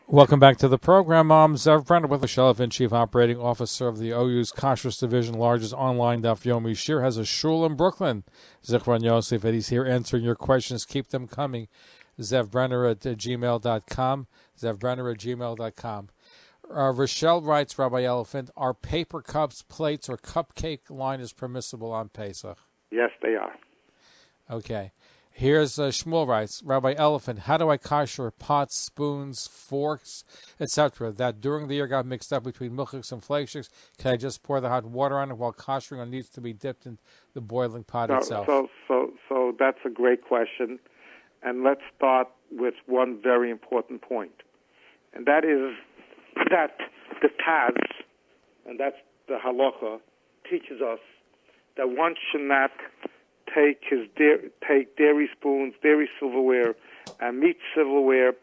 Welcome back to the program. I'm Zev Brenner with Moshe Elefant, Chief Operating Officer of the OU's Kosher Division, largest online Daf Yomi Shir, has a shul in Brooklyn. Zichron Yosef, and he's here answering your questions. Keep them coming. Zev Brenner at gmail.com. Zev Brenner at gmail.com. Rochelle writes, Rabbi Elefant, are paper cups, plates, or cupcake liners permissible on Pesach? Yes, they are. Okay. Here's Shmuel writes, Rabbi Elefant, how do I kosher pots, spoons, forks, etc. that during the year got mixed up between milchiks and flakeshiks? Can I just pour the hot water on it while koshering, or needs to be dipped in the boiling pot itself? So that's a great question. And let's start with one very important point. And that is that the Taz, and that's the halacha, teaches us that one should not take dairy spoons, dairy silverware, and meat silverware,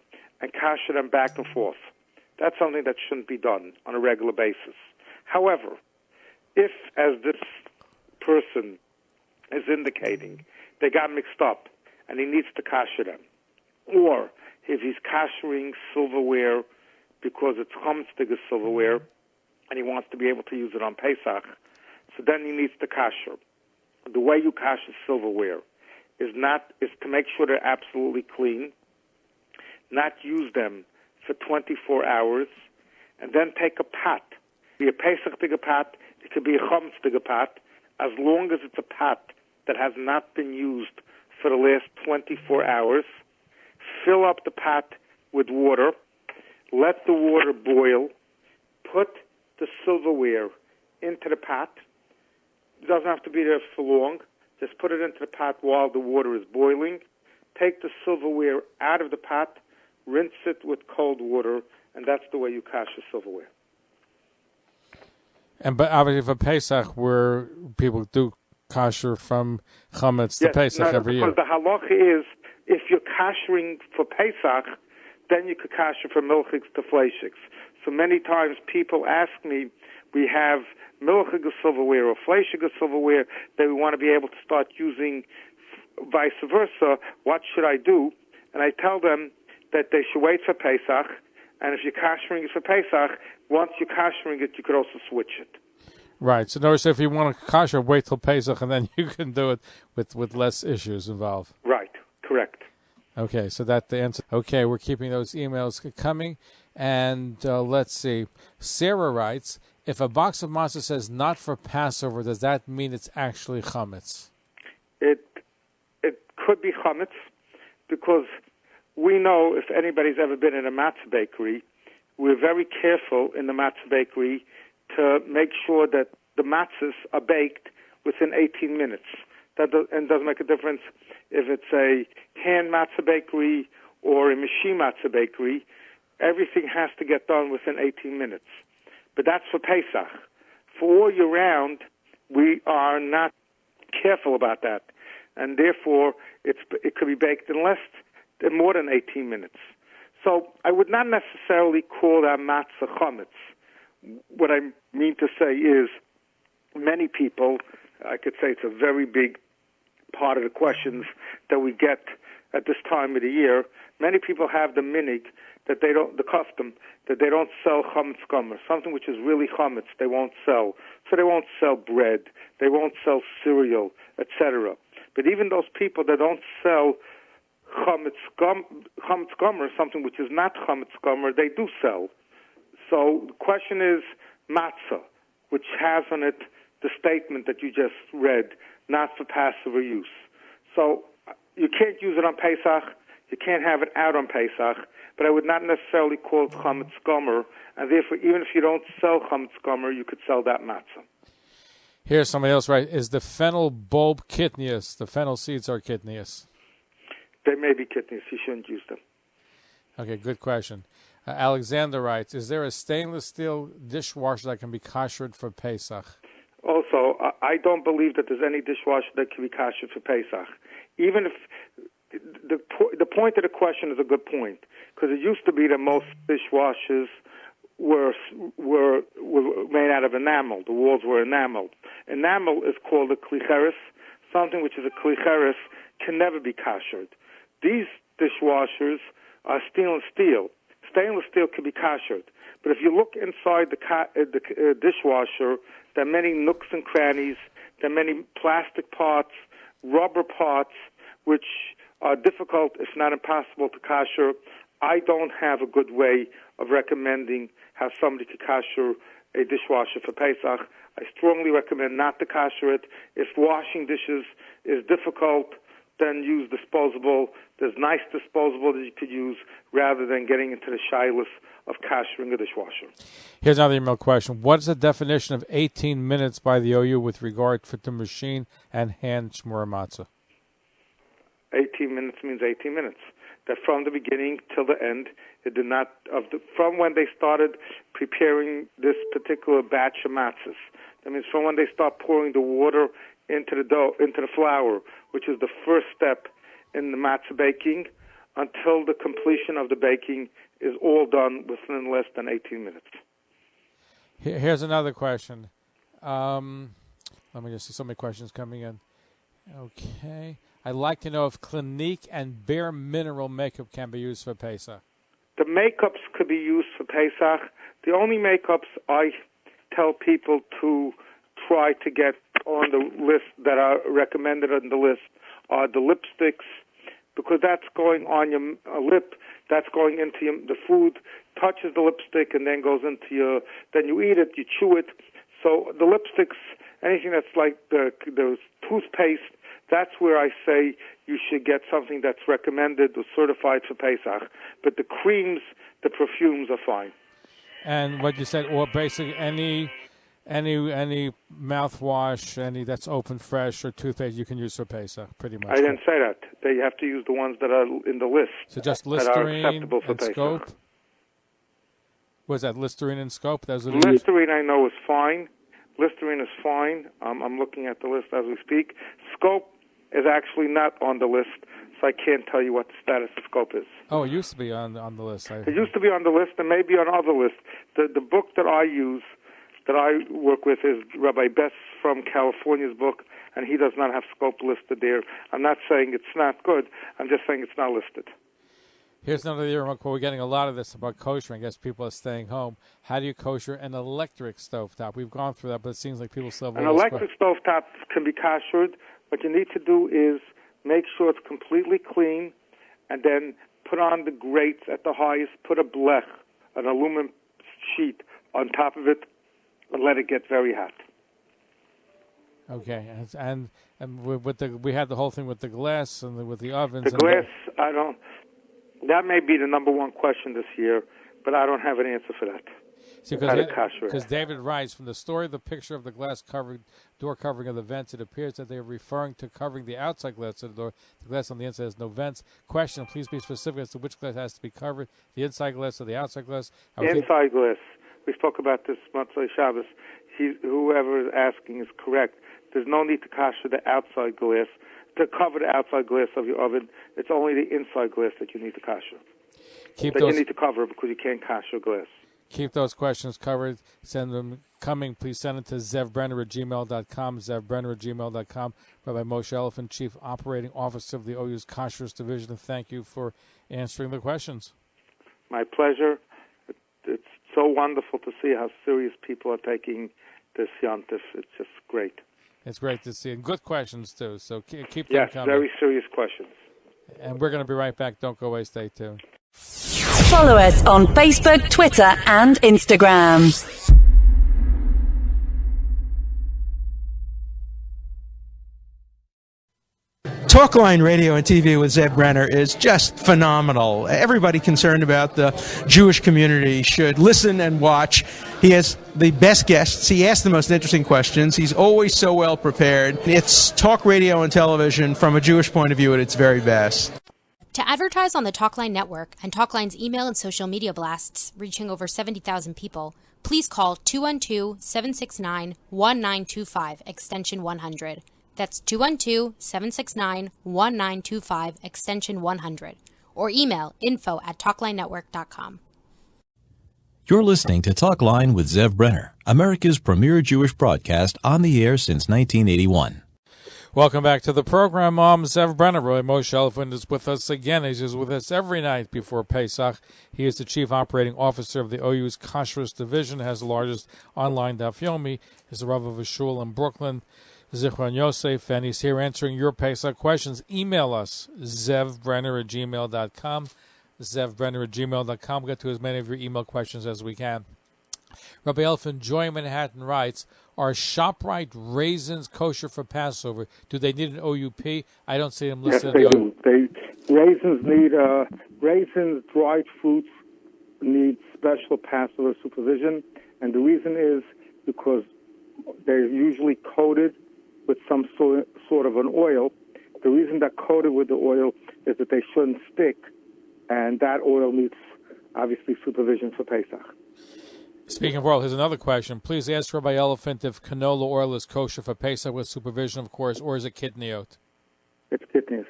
and kosher them back and forth. That's something that shouldn't be done on a regular basis. However, if, as this person is indicating, they got mixed up and he needs to kosher them, or if he's koshering silverware because it's Comets silverware and he wants to be able to use it on Pesach, so then he needs to kosher. The way you kosher silverware is to make sure they're absolutely clean, not use them for 24 hours, and then take a pot. It could be a Pesach pot, it could be a Comets pot, as long as it's a pot that has not been used for the last 24 hours. Fill up the pot with water, let the water boil, put the silverware into the pot. It doesn't have to be there for long. Just put it into the pot while the water is boiling. Take the silverware out of the pot, rinse it with cold water, and that's the way you kosher silverware. But obviously for Pesach, where people do kosher from Comets to Pesach every year. Because the halacha is, if you're koshering for Pesach, then you could kosher from milchiks to fleishiks. So many times people ask me, we have milchig silverware or fleishig silverware that we want to be able to start using vice versa. What should I do? And I tell them that they should wait for Pesach, and if you're koshering it for Pesach, once you're koshering it, you could also switch it. Right. So notice if you want to kosher, wait till Pesach, and then you can do it with less issues involved. Right. Correct. Okay, so that's the answer. Okay, we're keeping those emails coming. And let's see. Sarah writes, if a box of matzah says not for Passover, does that mean it's actually chametz? It could be chametz, because we know, if anybody's ever been in a matzah bakery, we're very careful in the matzah bakery to make sure that the matzahs are baked within 18 minutes. And doesn't make a difference if it's a hand matzah bakery or a machine matzah bakery. Everything has to get done within 18 minutes. But that's for Pesach. For all year round, we are not careful about that. And therefore, it could be baked in more than 18 minutes. So I would not necessarily call that matzah chametz. What I mean to say is, many people, I could say it's a very big part of the questions that we get at this time of the year. Many people have the custom that they don't sell chametz gomer, something which is really chametz. They won't sell. So they won't sell bread. They won't sell cereal, etc. But even those people that don't sell chametz gomer, something which is not chametz gomer, they do sell. So the question is matzah, which has on it the statement that you just read, not for Passover use. So you can't use it on Pesach. You can't have it out on Pesach. But I would not necessarily call it chametz gomer. And therefore, even if you don't sell chametz gomer, you could sell that matzah. Here's somebody else, right? Is the fennel bulb kitnius? The fennel seeds are kitnius. They may be kitnius. You shouldn't use them. Okay, good question. Alexander writes, is there a stainless steel dishwasher that can be koshered for Pesach? Also, I don't believe that there's any dishwasher that can be kosher for Pesach. Even if the point of the question is a good point, because it used to be that most dishwashers were made out of enamel. The walls were enameled. Enamel is called a klicheres. Something which is a klicheres can never be koshered. These dishwashers are stainless steel. Stainless steel can be koshered. But if you look inside the dishwasher, there are many nooks and crannies. There are many plastic parts, rubber parts, which are difficult, if not impossible, to kosher. I don't have a good way of recommending how somebody could kosher a dishwasher for Pesach. I strongly recommend not to kosher it. If washing dishes is difficult, then use disposable. There's nice disposable that you could use rather than getting into the shilas of koshering a dishwasher. Here's another email question. What is the definition of 18 minutes by the OU with regard to machine and hand shmura matzah? 18 minutes means 18 minutes. That from the beginning till the end, it did not from when they started preparing this particular batch of matzahs. That means from when they start pouring the water into the dough, into the flour, which is the first step in the matzah baking, until the completion of the baking is all done within less than 18 minutes. Here's another question. Let me just see so many questions coming in. Okay. I'd like to know if Clinique and Bare Mineral makeup can be used for Pesach. The makeups could be used for Pesach. The only makeups I tell people to try to get on the list that are recommended on the list are the lipsticks, because that's going on your lip, that's going into the food, touches the lipstick, and then goes into then you eat it, you chew it. So the lipsticks, anything that's like the toothpaste, that's where I say you should get something that's recommended or certified for Pesach. But the creams, the perfumes are fine. And what you said, or basically any mouthwash, any that's open fresh or toothpaste you can use for Pesach, pretty much. I didn't say that. They have to use the ones that are in the list. So just Listerine and Pesach. Scope? Was that Listerine and Scope? Listerine I know is fine. Listerine is fine. I'm looking at the list as we speak. Scope is actually not on the list, so I can't tell you what the status of Scope is. Oh, it used to be on the list. It used to be on the list and maybe on other lists. The book that I use, that I work with, is Rabbi Bess from California's book, and he does not have Scope listed there. I'm not saying it's not good. I'm just saying it's not listed. Here's another email. We're getting a lot of this about kosher. I guess people are staying home. How do you kosher an electric stovetop? We've gone through that, but it seems like people still have an electric stovetop can be koshered. What you need to do is make sure it's completely clean, and then put on the grates at the highest, put a blech, an aluminum sheet, on top of it, and let it get very hot. Okay, and we had the whole thing with the glass and with the ovens. The glass, that may be the number one question this year, but I don't have an answer for that. See, because David writes, from the story of the picture of the door covering of the vents, it appears that they are referring to covering the outside glass of the door. The glass on the inside has no vents. Question, please be specific as to which glass has to be covered, the inside glass or the outside glass. Inside glass. We spoke about this Motzei Shabbos. Whoever is asking is correct. There's no need to kosher the outside glass, to cover the outside glass of your oven. It's only the inside glass that you need to kosher. You need to cover because you can't kosher glass. Keep those questions covered. Send them coming. Please send them to zevbrenner@gmail.com, zevbrenner@gmail.com. Rabbi Moshe Elefant, Chief Operating Officer of the OU's Kosher Division. Thank you for answering the questions. My pleasure. It's so wonderful to see how serious people are taking this yontif. It's just great. It's great to see. And good questions, too. So keep them coming. Yes, very serious questions. And we're going to be right back. Don't go away. Stay tuned. Follow us on Facebook, Twitter, and Instagram. Talkline radio and TV with Zev Brenner is just phenomenal. Everybody concerned about the Jewish community should listen and watch. He has the best guests. He asks the most interesting questions. He's always so well prepared. It's talk radio and television from a Jewish point of view at its very best. To advertise on the Talkline network and Talkline's email and social media blasts reaching over 70,000 people, please call 212-769-1925, extension 100. That's 212-769-1925, extension 100. Or email info@talklinenetwork.com. You're listening to Talkline with Zev Brenner, America's premier Jewish broadcast on the air since 1981. Welcome back to the program. I'm Zev Brenner. Rabbi Moshe Elefant is with us again. He's with us every night before Pesach. He is the Chief Operating Officer of the OU's Cartridged Division, has the largest online daf yomi. He's the Rav of a shul in Brooklyn, Zichron Yosef, and he's here answering your Pesach questions. Email us, zevbrenner@gmail.com, zevbrenner@gmail.com. We'll get to as many of your email questions as we can. Rabbi Elefant, Joy in Manhattan writes, are ShopRite raisins kosher for Passover? Do they need an OUP? I don't see them listed. Yes, they do. Raisins, dried fruits need special Passover supervision, and the reason is because they're usually coated with some sort of an oil. The reason they're coated with the oil is that they shouldn't stick, and that oil needs, obviously, supervision for Pesach. Speaking of oil, here's another question. Please ask Rabbi Elefant if canola oil is kosher for Pesach with supervision, of course, or is it kitniot? It's kitnios.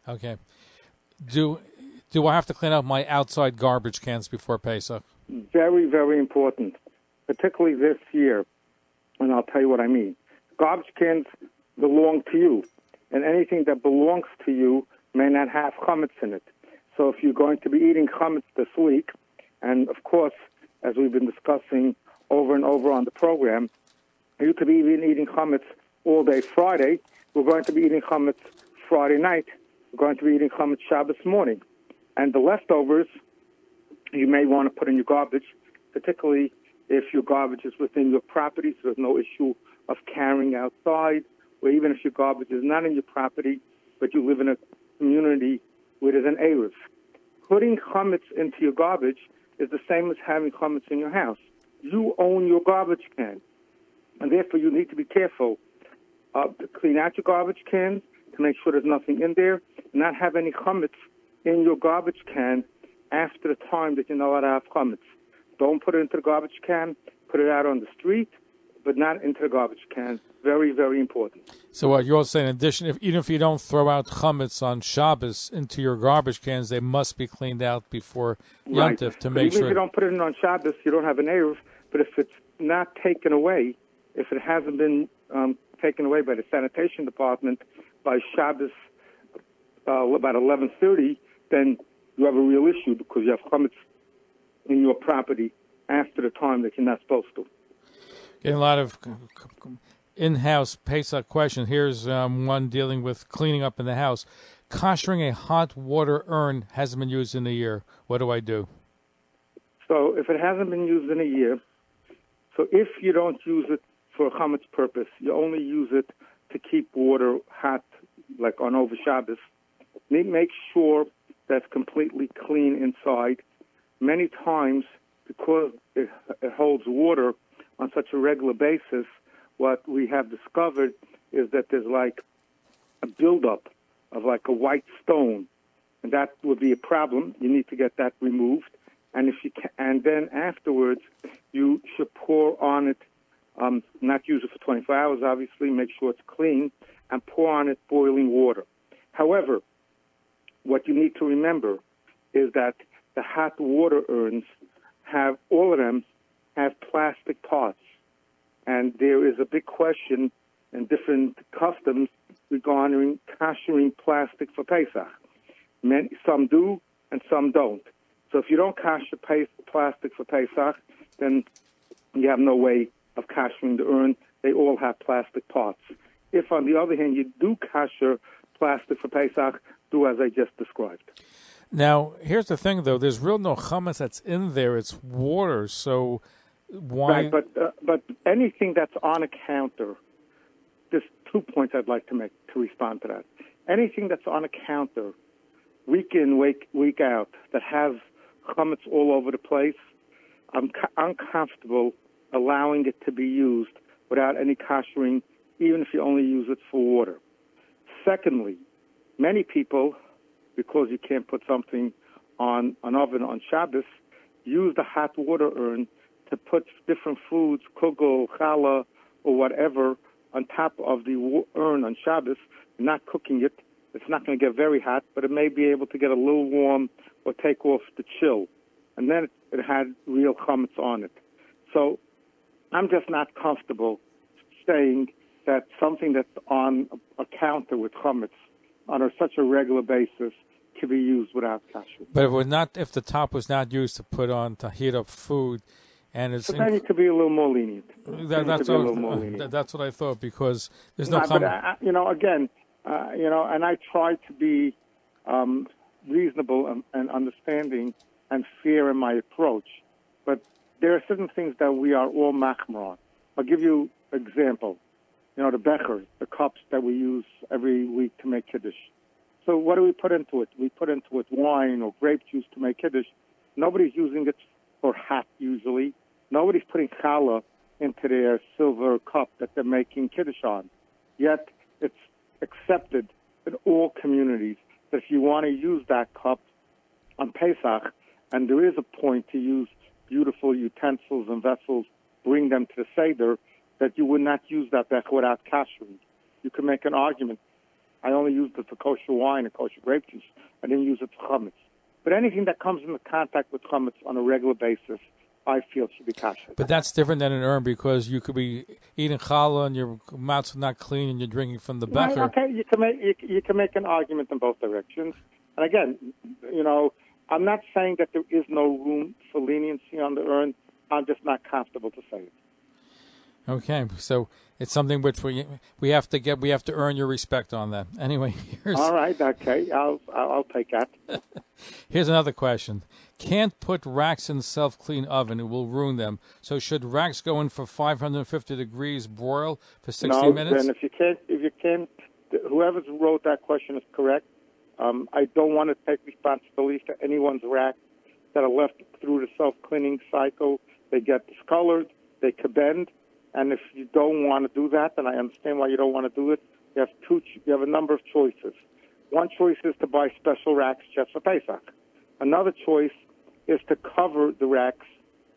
Okay. Do I have to clean out my outside garbage cans before Pesach? Very, very important, particularly this year, and I'll tell you what I mean. Garbage cans belong to you, and anything that belongs to you may not have Comets in it. So if you're going to be eating Comets this week, and of course, as we've been discussing over and over on the program, you could be even eating Comets all day Friday. We're going to be eating Comets Friday night. We're going to be eating Comets Shabbos morning. And the leftovers, you may want to put in your garbage, particularly if your garbage is within your property, so there's no issue of carrying outside, or even if your garbage is not in your property, but you live in a community where there's an Erev. Putting Comets into your garbage is the same as having Comets in your house. You own your garbage can, and therefore you need to be careful to clean out your garbage cans to make sure there's nothing in there, and not have any Comets in your garbage can after the time that you're not allowed to have Comets. Don't put it into the garbage can, put it out on the street, but not into the garbage can. Very, very important. So what you're saying, in addition, even if you don't throw out chametz on Shabbos into your garbage cans, they must be cleaned out before Yom Tov to make sure. Even if you don't put it in on Shabbos, you don't have an Erev, but if it's not taken away, if it hasn't been taken away by the sanitation department by Shabbos about 11:30, then you have a real issue because you have chametz in your property after the time that you're not supposed to. Getting a lot of in-house Pesach question. Here's one dealing with cleaning up in the house. Koshering a hot water urn hasn't been used in a year. What do I do? So if it hasn't been used in a year, so if you don't use it for a chametz purpose, you only use it to keep water hot, like on over Shabbos, make sure that's completely clean inside. Many times, because it holds water on such a regular basis, what we have discovered is that there's like a buildup of like a white stone, and that would be a problem. You need to get that removed, and if you can, and then afterwards you should pour on it. Not use it for 24 hours, obviously. Make sure it's clean, and pour on it boiling water. However, what you need to remember is that the hot water urns have, all of them have plastic parts. And there is a big question in different customs regarding koshering plastic for Pesach. Some do and some don't. So if you don't kosher plastic for Pesach, then you have no way of koshering the urn. They all have plastic parts. If, on the other hand, you do kosher plastic for Pesach, do as I just described. Now, here's the thing, though. There's real no chametz that's in there. It's water, so why? Right, but anything that's on a counter, there's 2 points I'd like to make to respond to that. Anything that's on a counter, week in, week out, that has chametz all over the place, I'm uncomfortable allowing it to be used without any koshering, even if you only use it for water. Secondly, many people, because you can't put something on an oven on Shabbos, use the hot water urn to put different foods, kugel, challah, or whatever, on top of the urn on Shabbos, not cooking it. It's not going to get very hot, but it may be able to get a little warm or take off the chill. And then it had real chametz on it. So I'm just not comfortable saying that something that's on a counter with Comets on such a regular basis can be used without kashrut. But if the top was not used to put on to heat up food, and it's so then you could be a little more lenient. That's what I thought, because there's no comment. But again, and I try to be reasonable and understanding and fair in my approach. But there are certain things that we are all machmer on. I'll give you an example. The becher, the cups that we use every week to make kiddush. So what do we put into it? We put into it wine or grape juice to make kiddush. Nobody's using it for hat usually. Nobody's putting challah into their silver cup that they're making kiddush on. Yet it's accepted in all communities that if you want to use that cup on Pesach, and there is a point to use beautiful utensils and vessels, bring them to the Seder, that you would not use that becher without kashrut. You can make an argument. I only used it for kosher wine and kosher grape juice. I didn't use it for chametz. But anything that comes into contact with chametz on a regular basis, I feel should be kasher. But that's different than an urn, because you could be eating challah and your mouth's not clean and you're drinking from the becher. Right, okay, you can make an argument in both directions. And again, I'm not saying that there is no room for leniency on the urn. I'm just not comfortable to say it. Okay, so it's something which we have to earn your respect on that. Anyway, all right, okay, I'll take that. Here's another question. Can't put racks in self-clean oven; it will ruin them. So should racks go in for 550 degrees broil for 60 minutes? No, then if you can't, whoever wrote that question is correct. I don't want to take responsibility for anyone's rack that are left through the self-cleaning cycle. They get discolored, they could bend. And if you don't want to do that, then I understand why you don't want to do it. You have a number of choices. One choice is to buy special racks just for Pesach. Another choice is to cover the racks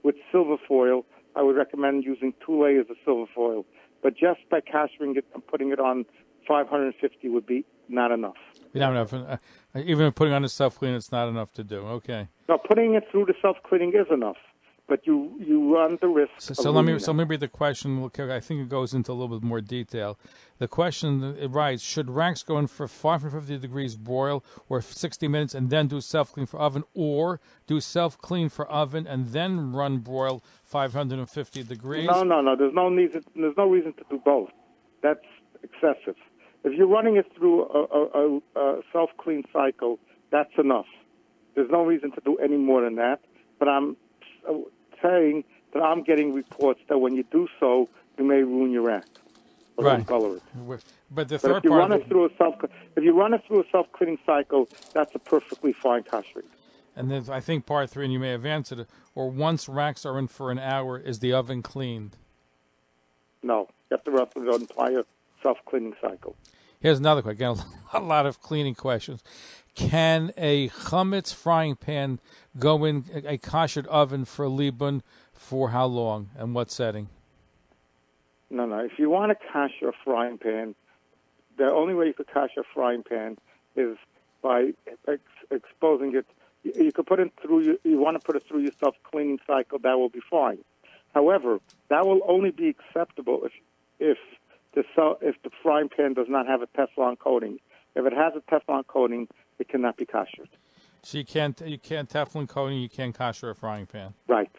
with silver foil. I would recommend using 2 layers of silver foil. But just by cashering it and putting it on 550 would be not enough. Not enough. Even putting on the self-clean, it's not enough to do. Okay. No, putting it through the self-cleaning is enough. But you run the risk. So let me read the question. I think it goes into a little bit more detail. The question writes: should racks go in for 550 degrees broil or 60 minutes and then do self-clean for oven, or do self-clean for oven and then run broil 550 degrees? No. There's no reason to do both. That's excessive. If you're running it through a self-clean cycle, that's enough. There's no reason to do any more than that. But I'm saying that I'm getting reports that when you do so, you may ruin your rack. Right. Color it. But if you run it through a self-cleaning cycle, that's a perfectly fine kashrut. And then I think part 3, and you may have answered it, or once racks are in for an hour, is the oven cleaned? No, you have to run through the entire self-cleaning cycle. Here's another question. Again, a lot of cleaning questions. Can a chametz frying pan go in a kosher oven for libun for how long and what setting? No. If you want to kosher a frying pan, the only way you could kosher a frying pan is by exposing it. You could put it through. You want to put it through your self-cleaning cycle. That will be fine. However, that will only be acceptable if the frying pan does not have a Teflon coating. If it has a Teflon coating, it cannot be koshered. So you can't Teflon coating, you can't kosher a frying pan. Right.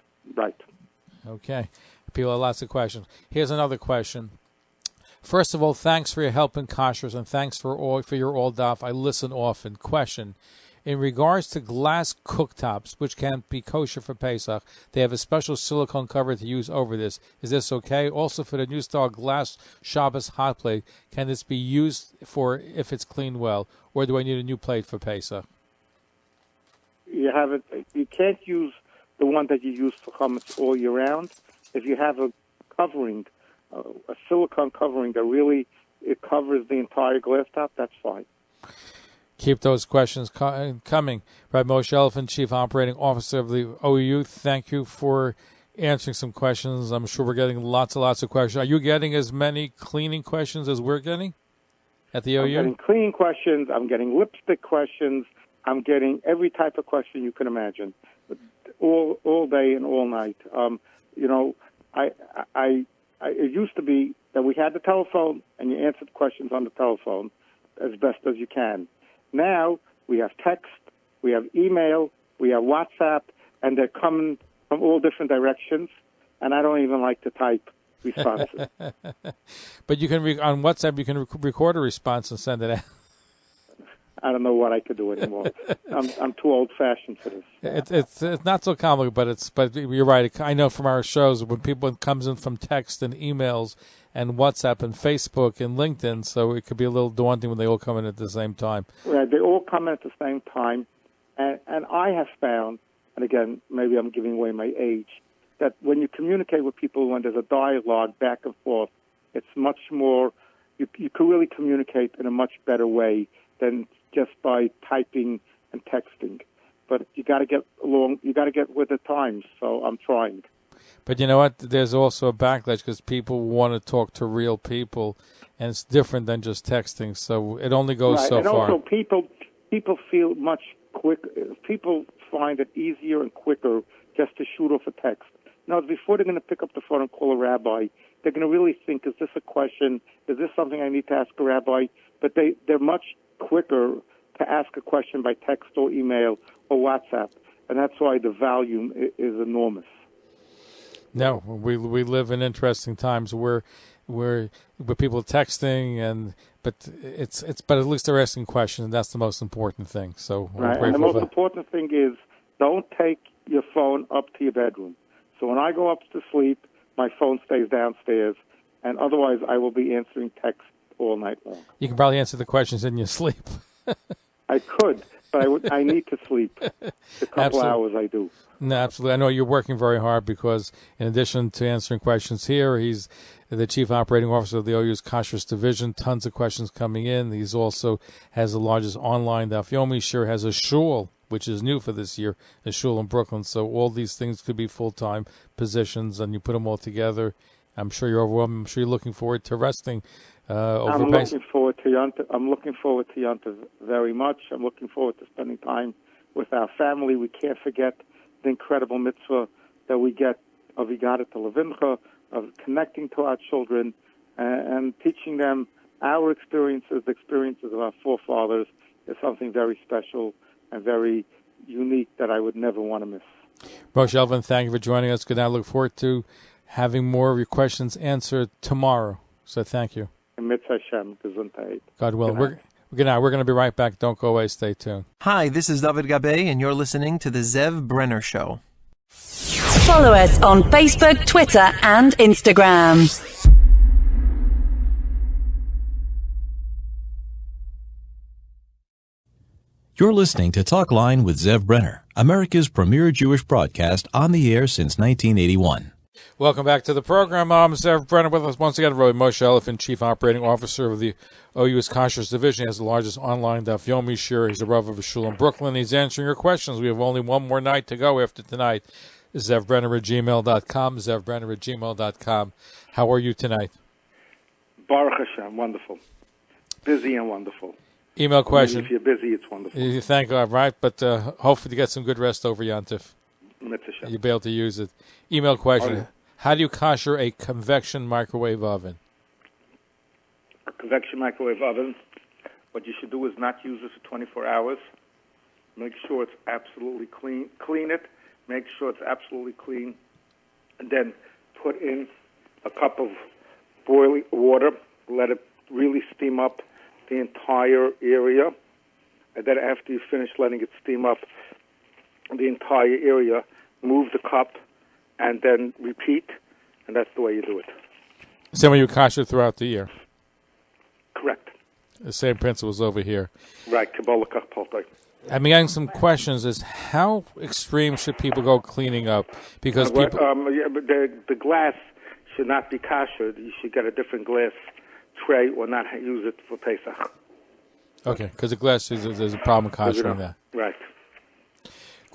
Okay. People have lots of questions. Here's another question. First of all, thanks for your help in koshers and thanks for your all daf. I listen often. Question. In regards to glass cooktops, which can be kosher for Pesach, they have a special silicone cover to use over this. Is this okay? Also, for the new style glass Shabbos hot plate, can this be used for if it's cleaned well, or do I need a new plate for Pesach? You can't use the one that you use for chametz all year round. If you have a covering, a silicone covering that really it covers the entire glass top, that's fine. Keep those questions coming. Rabbi Moshe Elefant, Chief Operating Officer of the OU, thank you for answering some questions. I'm sure we're getting lots and lots of questions. Are you getting as many cleaning questions as we're getting at the OU? I'm getting cleaning questions. I'm getting lipstick questions. I'm getting every type of question you can imagine, all day and all night. It used to be that we had the telephone and you answered questions on the telephone as best as you can. Now we have text, we have email, we have WhatsApp, and they're coming from all different directions, and I don't even like to type responses. But you can on WhatsApp, you can record a response and send it out. I don't know what I could do anymore. I'm too old-fashioned for this. It's not so common, but you're right. I know from our shows when people comes in from text and emails and WhatsApp and Facebook and LinkedIn, so it could be a little daunting when they all come in at the same time. Right, they all come in at the same time, and I have found, and again, maybe I'm giving away my age, that when you communicate with people, when there's a dialogue back and forth, it's much more, you can really communicate in a much better way than just by typing and texting. But you got to get along, you got to get with the times, so I'm trying. But you know what? There's also a backlash because people want to talk to real people, and it's different than just texting, so it only goes so far. And also people feel much quicker. People find it easier and quicker just to shoot off a text. Now, before they're going to pick up the phone and call a rabbi, they're going to really think, is this a question? Is this something I need to ask a rabbi? But they're much quicker to ask a question by text or email or WhatsApp, and that's why the volume is enormous. No, we live in interesting times where people are texting but at least they're asking questions, and that's the most important thing. So right, and the most important thing is don't take your phone up to your bedroom. So when I go up to sleep, my phone stays downstairs, and otherwise I will be answering text all night long. You can probably answer the questions in your sleep. I could, but I need to sleep. The couple hours I do. No, absolutely. I know you're working very hard because in addition to answering questions here, he's the Chief Operating Officer of the OU's Cartridged Division. Tons of questions coming in. He's also has the largest online daf yomi. Sure has a shul, which is new for this year, a shul in Brooklyn. So all these things could be full-time positions, and you put them all together. I'm sure you're overwhelmed. I'm sure you're looking forward to resting. I'm looking forward to Yontif very much. I'm looking forward to spending time with our family. We can't forget the incredible mitzvah that we get of Igada to Levincha, of connecting to our children and teaching them our experiences, the experiences of our forefathers, is something very special and very unique that I would never want to miss. Moshe Elefant, thank you for joining us. Good night. I look forward to having more of your questions answered tomorrow. So thank you. God willing. We're going to be right back. Don't go away. Stay tuned. Hi, this is David Gabe, and you're listening to The Zev Brenner Show. Follow us on Facebook, Twitter, and Instagram. You're listening to Talkline with Zev Brenner, America's premier Jewish broadcast on the air since 1981. Welcome back to the program. I'm Zev Brenner with us once again. Rabbi Moshe Elefant, Chief Operating Officer of the OU's Kosher Division. He has the largest online daf yomi shir. He's a Rav of a shul in Brooklyn. He's answering your questions. We have only one more night to go after tonight. ZevBrenner@gmail.com. ZevBrenner@gmail.com. How are you tonight? Baruch Hashem, wonderful. Busy and wonderful. Email question. If you're busy, it's wonderful. Thank God, right? But hopefully you get some good rest over Yontif. You'll be able to use it. Email question. Oh, yeah. How do you kosher a convection microwave oven? A convection microwave oven, what you should do is not use it for 24 hours. Make sure it's absolutely clean. Clean it. Make sure it's absolutely clean. And then put in a cup of boiling water. Let it really steam up the entire area. And then after you finish letting it steam up the entire area, move the cup and then repeat, and that's the way you do it. Same way you kosher throughout the year? Correct. The same principles over here. Right. I'm getting some questions is how extreme should people go cleaning up? Because the glass should not be kosher. You should get a different glass tray or not use it for Pesach. Okay, because the glass, there's a problem koshering that. Right.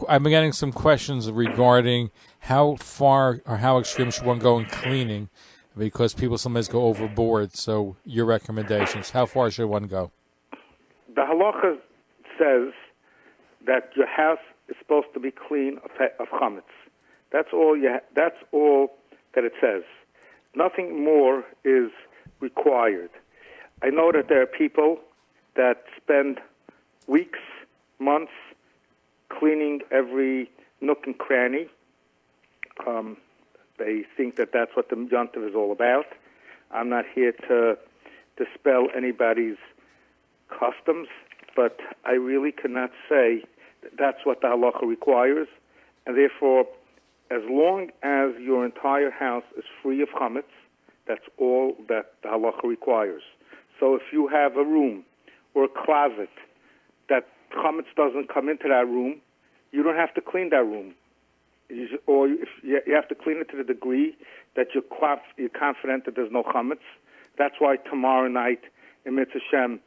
I've been getting some questions regarding how far or how extreme should one go in cleaning, because people sometimes go overboard. So your recommendations, how far should one go? The halacha says that your house is supposed to be clean of Comets. That's all that it says. Nothing more is required. I know that there are people that spend weeks, months, cleaning every nook and cranny. They think that that's what the Yontif is all about. I'm not here to dispel anybody's customs, but I really cannot say that that's what the halacha requires, and therefore, as long as your entire house is free of chametz, that's all that the halacha requires. So if you have a room or a closet that chametz doesn't come into that room, you don't have to clean that room. Or if you have to clean it to the degree that you're confident that there's no chametz. That's why tomorrow night in Mitzvah Shem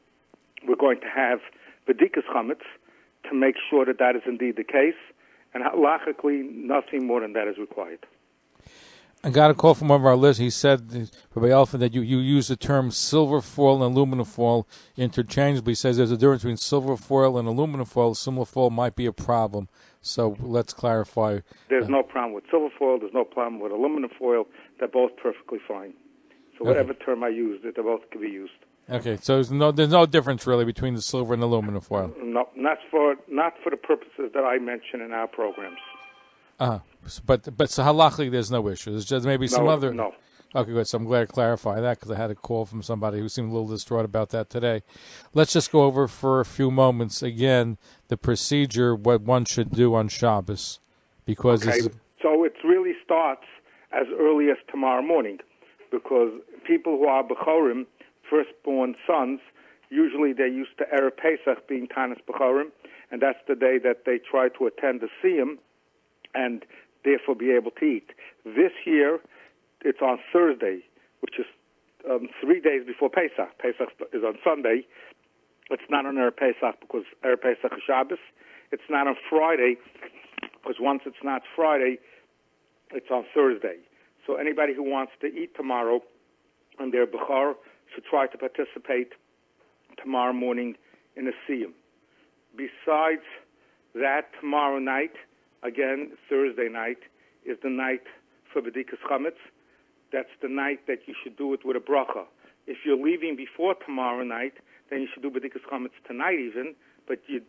we're going to have bedikas chametz to make sure that that is indeed the case. And halachically, nothing more than that is required. I got a call from one of our listeners. He said, Rabbi Elefant, that you use the term silver foil and aluminum foil interchangeably. He says there's a difference between silver foil and aluminum foil. Silver foil might be a problem. So let's clarify. There's no problem with silver foil. There's no problem with aluminum foil. They're both perfectly fine. So whatever term I use, they both can be used. Okay, so there's no difference really between the silver and aluminum foil. No, not for the purposes that I mention in our programs. But so halachically, there's no issue. There's just maybe some other. No. Okay, good. So I'm glad to clarify that because I had a call from somebody who seemed a little distraught about that today. Let's just go over for a few moments again the procedure, what one should do on Shabbos, because so it really starts as early as tomorrow morning, because people who are Bechorim, firstborn sons, usually they're used to Erev Pesach being Tanis Bechorim, and that's the day that they try to attend the Siyum and therefore be able to eat. This year, it's on Thursday, which is 3 days before Pesach. Pesach is on Sunday. It's not on Erev Pesach because Erev Pesach is Shabbos. It's not on Friday because once it's not Friday, it's on Thursday. So anybody who wants to eat tomorrow on their Bechor should try to participate tomorrow morning in a Siyum. Besides that, tomorrow night, again, Thursday night, is the night for Bedikas Chametz. That's the night that you should do it with a bracha. If you're leaving before tomorrow night, then you should do Bedikas Chametz tonight even, you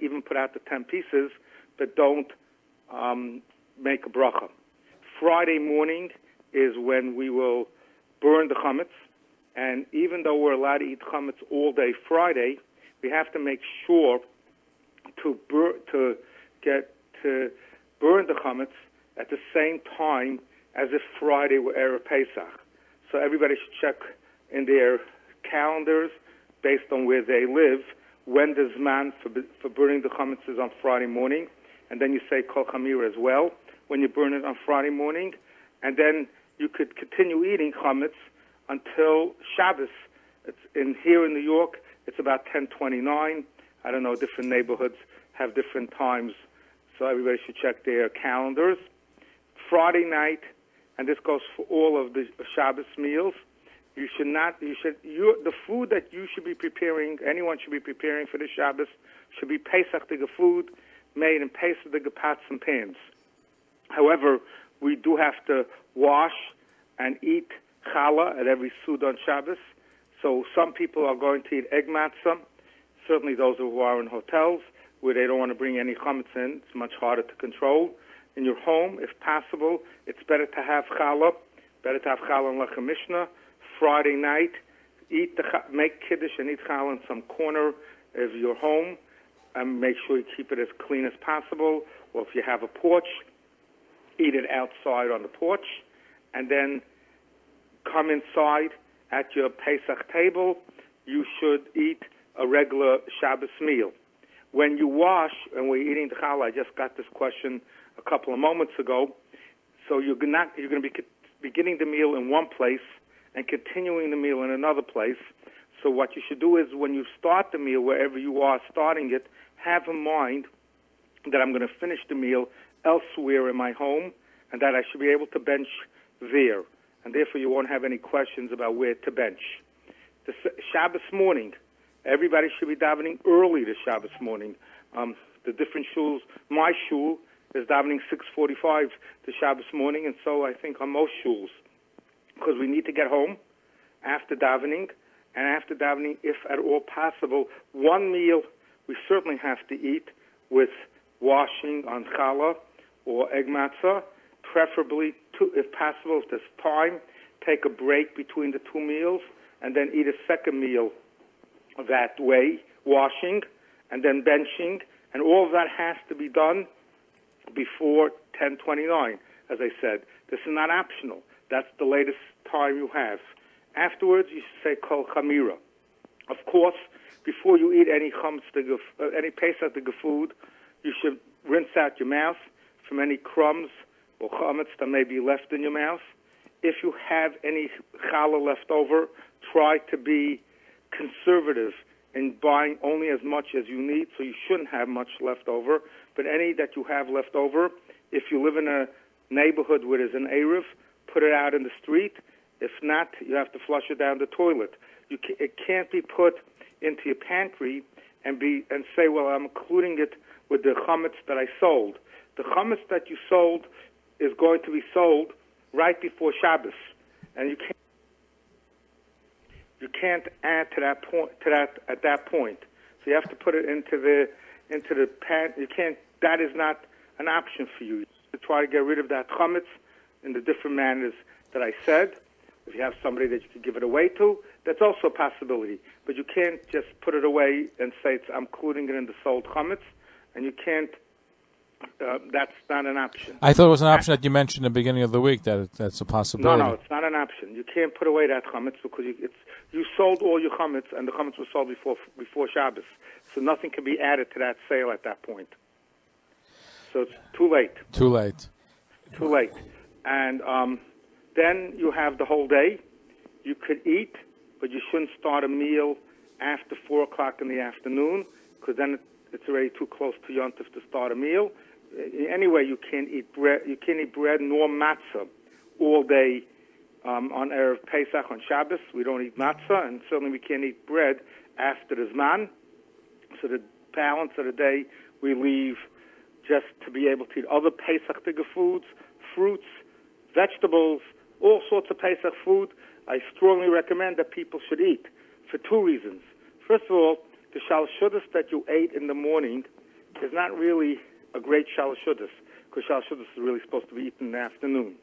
even put out the 10 pieces, but don't make a bracha. Friday morning is when we will burn the chametz, and even though we're allowed to eat chametz all day Friday, we have to make sure to burn the chametz at the same time as if Friday were Erev Pesach. So everybody should check in their calendars based on where they live when the Zman for burning the chametz is on Friday morning, and then you say Kol Chamir as well when you burn it on Friday morning, and then you could continue eating chametz until Shabbos. Here in New York, it's about 10:29. I don't know, different neighborhoods have different times, so everybody should check their calendars. Friday night, and this goes for all of the Shabbos meals, the food that you should be preparing, anyone should be preparing for the Shabbos, should be Pesach Diga food made in Pesach Diga pots and pans. However, we do have to wash and eat challah at every Suda on Shabbos. So some people are going to eat egg matzah, certainly those who are in hotels where they don't want to bring any chametz in. It's much harder to control. In your home, if possible, it's better to have challah, and lechem mishnah. Friday night, make kiddush and eat challah in some corner of your home, and make sure you keep it as clean as possible. Or if you have a porch, eat it outside on the porch, and then come inside at your Pesach table. You should eat a regular Shabbos meal. When you wash, and we're eating the challah, I just got this question a couple of moments ago. So you're going to be beginning the meal in one place and continuing the meal in another place. So what you should do is when you start the meal, wherever you are starting it, have in mind that I'm going to finish the meal elsewhere in my home, and that I should be able to bench there. And therefore you won't have any questions about where to bench. The Shabbos morning, everybody should be davening early this Shabbos morning. The different shuls, my shul is davening 6:45 the Shabbos morning, and so I think on most shuls, because we need to get home after davening, and after davening, if at all possible, one meal we certainly have to eat with washing on challah or egg matzah, preferably, if possible, if there's time, take a break between the two meals, and then eat a second meal that way, washing, and then benching, and all of that has to be done before 10:29, as I said. This is not optional. That's the latest time you have. Afterwards, you should say kol chamira. Of course, before you eat any any Pesach food, you should rinse out your mouth from any crumbs or comets that may be left in your mouth. If you have any challah left over, try to be conservative in buying only as much as you need, so you shouldn't have much left over. But any that you have left over, if you live in a neighborhood where there's an Eruv, put it out in the street. If not, you have to flush it down the toilet. It can't be put into your pantry and say, well, I'm including it with the Comets that I sold. The Comets that you sold is going to be sold right before Shabbos, and you can't add to that at that point. So you have to put it into the pan. You can't. That is not an option for you. To try to get rid of that chametz in the different manners that I said. If you have somebody that you can give it away to, that's also a possibility. But you can't just put it away and say I'm including it in the sold chametz, and you can't. That's not an option. I thought it was an option that you mentioned at the beginning of the week, that's a possibility. No, it's not an option. You can't put away that chametz because you sold all your chametz, and the chametz was sold before Shabbos. So nothing can be added to that sale at that point. So it's too late. Too late. And then you have the whole day. You could eat, but you shouldn't start a meal after 4 o'clock in the afternoon because then it's already too close to Yontif to start a meal. Anyway, you can't eat bread. You can't eat bread nor matzah all day on Erev Pesach on Shabbos. We don't eat matzah, and certainly we can't eat bread after the Zman. So the balance of the day we leave just to be able to eat other Pesach foods, fruits, vegetables, all sorts of Pesach food. I strongly recommend that people should eat for two reasons. First of all, the shalshudas that you ate in the morning is not really a great shalshudas because shalshudas is really supposed to be eaten in the afternoon.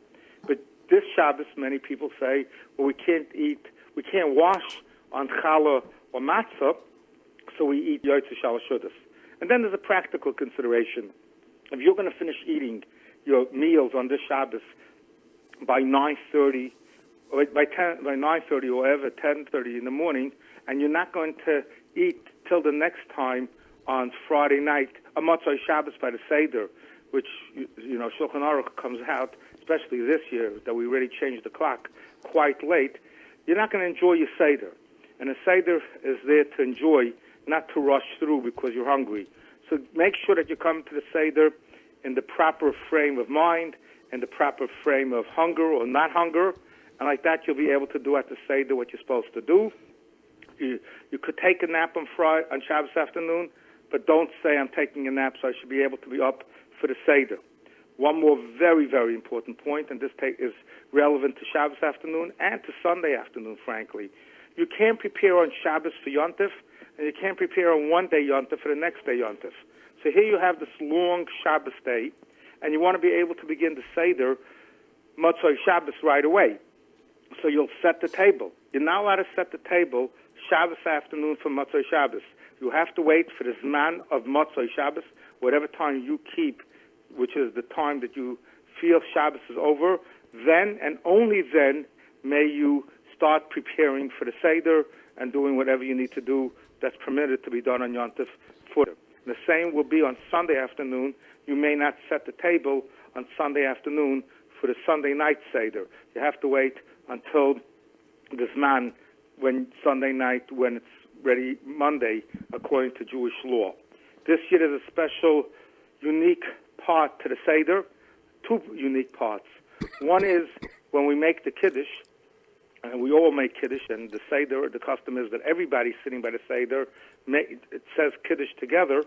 But this Shabbos, many people say, well, we can't wash on challah or matzah, so we eat yotzei shalshudas. And then there's a practical consideration. If you're going to finish eating your meals on this Shabbos by 9:30, or by 9:30 or ever 10:30 in the morning, and you're not going to eat till the next time on Friday night, a Motzei Shabbos by the Seder, which Shulchan Aruch comes out, especially this year that we already changed the clock quite late. You're not going to enjoy your Seder, and a Seder is there to enjoy, not to rush through because you're hungry. So make sure that you come to the Seder in the proper frame of mind, in the proper frame of hunger or not hunger, and like that you'll be able to do at the Seder what you're supposed to do. You could take a nap on Shabbos afternoon, but don't say I'm taking a nap so I should be able to be up for the Seder. One more very, very important point, and this is relevant to Shabbos afternoon and to Sunday afternoon, frankly. You can't prepare on Shabbos for Yontif, and you can't prepare on one day Yontif for the next day Yontif. So here you have this long Shabbos day, and you want to be able to begin the Seder, Motzei Shabbos, right away. So you'll set the table. You're not allowed to set the table Shabbos afternoon for Motzei Shabbos. You have to wait for the Zman of Motzei Shabbos, whatever time you keep, which is the time that you feel Shabbos is over. Then and only then may you start preparing for the Seder and doing whatever you need to do that's permitted to be done on Yontif for them. The same will be on Sunday afternoon. You may not set the table on Sunday afternoon for the Sunday night Seder. You have to wait until the Zman when Sunday night, when it's ready Monday, according to Jewish law. This year there's a special, unique part to the Seder, two unique parts. One is when we make the Kiddush, and we all make Kiddush, and the Seder, the custom is that everybody sitting by the Seder, it says Kiddush together,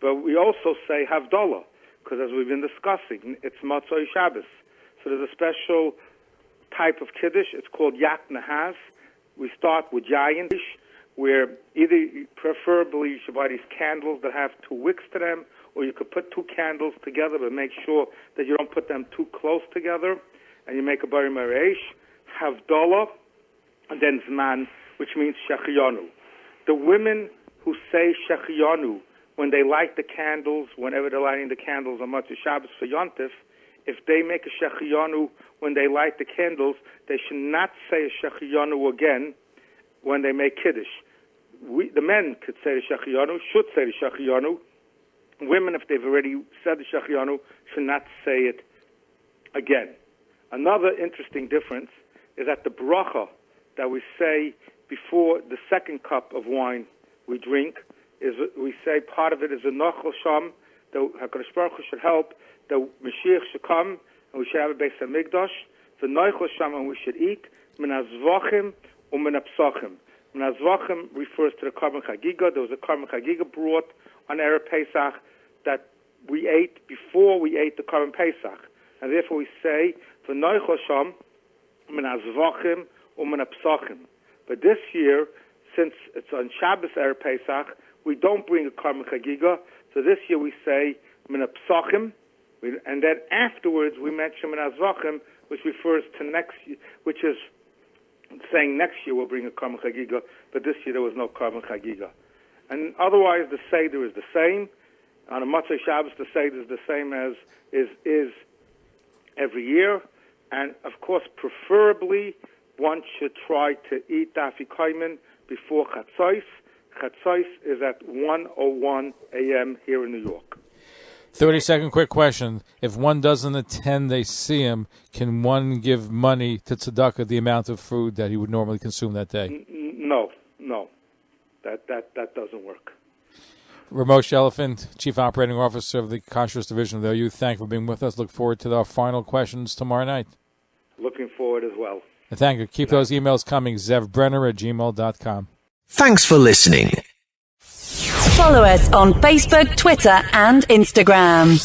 but we also say Havdalah, because as we've been discussing, it's Motzei Shabbos. So there's a special type of Kiddush. It's called Yak Nahas. we start with yayin, where preferably you should buy these candles that have 2 wicks to them, or you could put 2 candles together, but make sure that you don't put them too close together, and you make a bari mareish, havdalah, and then zman, which means shechiyanu. The women who say shechiyanu when they light the candles, whenever they're lighting the candles on Motzei Shabbos for Yontif, if they make a shechiyanu when they light the candles, they should not say a shechiyanu again when they make kiddush. The men could say the shechiyanu, should say the shechiyanu. Women, if they've already said the shechiyanu, should not say it again. Another interesting difference is that the bracha that we say before the second cup of wine we drink, is we say part of it is a nochel sham, that HaKadosh Baruch Hu should help, the Mashiach should come, and we should have a Beis HaMikdash, the nochel sham, and we should eat, min hazvachim u'min hapsachim. Min hazvachim refers to the Karban Chagiga. There was a Karban Chagiga brought on Erev Pesach that we ate before we ate the Karban Pesach. And therefore we say, the nochel sham, min hazvachim u'min hapsachim. But this year, since it's on Shabbos Erev Pesach, we don't bring a Karban Chagiga, so this year we say Min HaPsachim, and then afterwards we mention Min HaZvachim, which refers to next year, which is saying next year we'll bring a Karban Chagiga, but this year there was no Karban Chagiga. And otherwise the Seder is the same. On a Motzei Shabbos the Seder is the same as is every year, and of course preferably one should try to eat Afikoimen before Chatzos. Chatzos is at 1:01 a.m. here in New York. 30-second quick question. If one doesn't attend a siyum, can one give money to tzedakah, the amount of food that he would normally consume that day? No. That doesn't work. Rabbi Moshe Elefant, Chief Operating Officer of the Cartridged Division of the OU, thank you for being with us. Look forward to our final questions tomorrow night. Looking forward as well. And thank you. Keep those emails coming, zevbrenner@gmail.com. Thanks for listening. Follow us on Facebook, Twitter, and Instagram.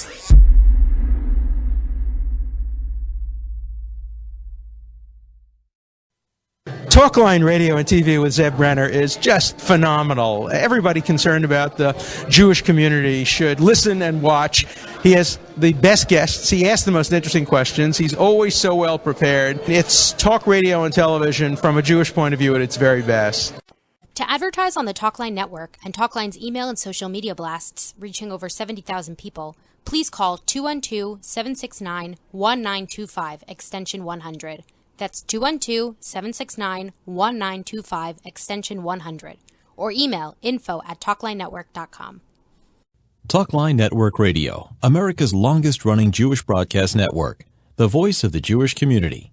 Talkline radio and TV with Zev Brenner is just phenomenal. Everybody concerned about the Jewish community should listen and watch. He has the best guests. He asks the most interesting questions. He's always so well prepared. It's talk radio and television from a Jewish point of view at its very best. To advertise on the Talkline network and Talkline's email and social media blasts reaching over 70,000 people, please call 212-769-1925, extension 100. That's 212-769-1925, extension 100. Or email info@talklinenetwork.com. Talkline Network Radio, America's longest-running Jewish broadcast network, the voice of the Jewish community.